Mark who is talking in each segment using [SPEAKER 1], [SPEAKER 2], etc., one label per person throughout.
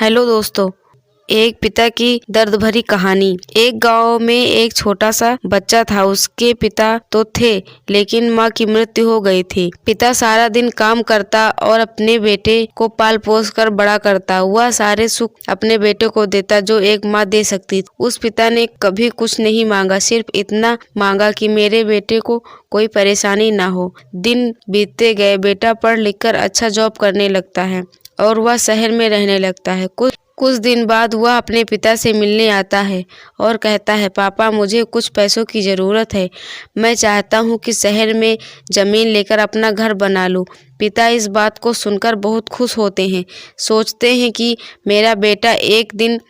[SPEAKER 1] Hello दोस्तों, एक पिता की दर्द भरी कहानी। एक गांव में एक छोटा सा बच्चा था। उसके पिता तो थे, लेकिन माँ की मृत्यु हो गई थी। पिता सारा दिन काम करता और अपने बेटे को पाल पोस कर बड़ा करता। वह सारे सुख अपने बेटे को देता जो एक माँ दे सकती। उस पिता ने कभी कुछ नहीं मांगा, सिर्फ इतना मांगा कि मेरे बेटे को कोई परेशानी ना हो। दिन बीतते गए, बेटा पढ़ लिख कर अच्छा जॉब करने लगता है और वह शहर में रहने लगता है। कुछ दिन बाद वह अपने पिता से मिलने आता है और कहता है, पापा मुझे कुछ पैसों की ज़रूरत है। मैं चाहता हूँ कि शहर में ज़मीन लेकर अपना घर बना लूँ। पिता इस बात को सुनकर बहुत खुश होते हैं। सोचते हैं कि मेरा बेटा एक दिन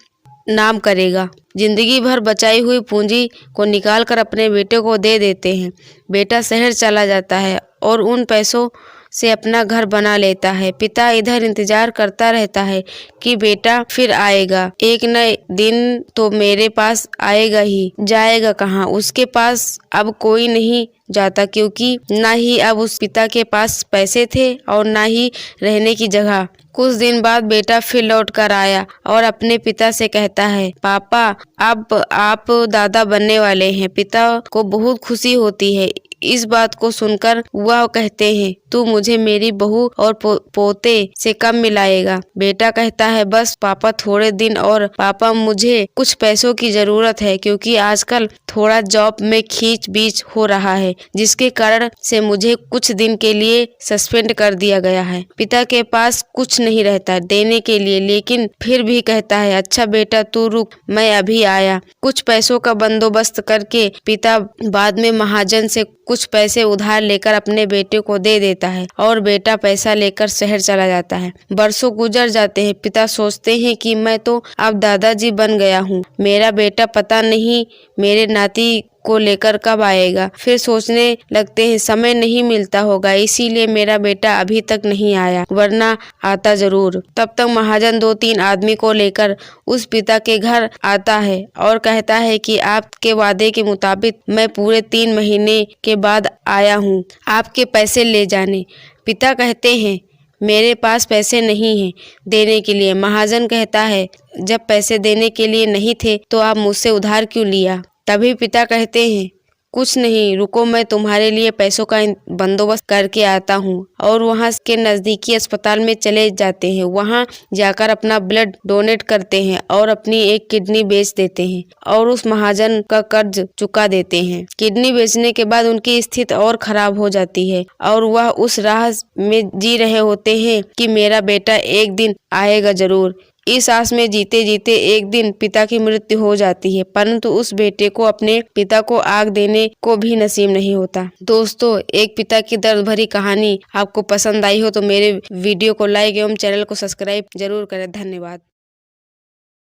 [SPEAKER 1] नाम करेगा। जिंदगी भर बचाई हुई पूंजी को निकाल कर अपने बेटे को दे देते हैं। बेटा शहर चला जाता है और उन पैसों से अपना घर बना लेता है। पिता इधर इंतजार करता रहता है कि बेटा फिर आएगा। एक न दिन तो मेरे पास आएगा ही, जाएगा कहाँ? उसके पास अब कोई नहीं जाता, क्योंकि ना ही अब उस पिता के पास पैसे थे और ना ही रहने की जगह। कुछ दिन बाद बेटा फिर लौट कर आया और अपने पिता से कहता है, पापा अब आप दादा बनने वाले हैं। पिता को बहुत खुशी होती है। इस बात को सुनकर वह कहते हैं, तू मुझे मेरी बहू और पोते से कब मिलाएगा? बेटा कहता है, बस पापा थोड़े दिन और। पापा मुझे कुछ पैसों की जरूरत है, क्योंकि आजकल थोड़ा जॉब में खींच बीच हो रहा है, जिसके कारण से मुझे कुछ दिन के लिए सस्पेंड कर दिया गया है। पिता के पास कुछ नहीं रहता देने के लिए, लेकिन फिर भी कहता है, अच्छा बेटा तू रुक, मैं अभी आया। कुछ पैसों का बंदोबस्त करके पिता बाद में महाजन से कुछ पैसे उधार लेकर अपने बेटे को दे देता है और बेटा पैसा लेकर शहर चला जाता है। बरसों गुजर जाते हैं। पिता सोचते हैं कि मैं तो अब दादाजी बन गया हूँ, मेरा बेटा पता नहीं मेरे नाती को लेकर कब आएगा। फिर सोचने लगते हैं, समय नहीं मिलता होगा, इसीलिए मेरा बेटा अभी तक नहीं आया, वरना आता जरूर। तब तक महाजन 2-3 आदमी को लेकर उस पिता के घर आता है और कहता है कि आपके वादे के मुताबिक मैं पूरे 3 महीने के बाद आया हूँ आपके पैसे ले जाने। पिता कहते हैं, मेरे पास पैसे नहीं हैं देने के लिए। महाजन कहता है, जब पैसे देने के लिए नहीं थे तो आप मुझसे उधार क्यों लिया? तभी पिता कहते हैं, कुछ नहीं, रुको, मैं तुम्हारे लिए पैसों का बंदोबस्त करके आता हूँ। और वहाँ के नज़दीकी अस्पताल में चले जाते हैं। वहाँ जाकर अपना ब्लड डोनेट करते हैं और अपनी एक किडनी बेच देते हैं और उस महाजन का कर्ज चुका देते हैं। किडनी बेचने के बाद उनकी स्थिति और खराब हो जाती है और वह उस राह में जी रहे होते हैं कि मेरा बेटा एक दिन आएगा जरूर। इस आस में जीते जीते एक दिन पिता की मृत्यु हो जाती है, परंतु उस बेटे को अपने पिता को आग देने को भी नसीब नहीं होता। दोस्तों, एक पिता की दर्द भरी कहानी आपको पसंद आई हो तो मेरे वीडियो को लाइक एवं चैनल को सब्सक्राइब जरूर करें। धन्यवाद।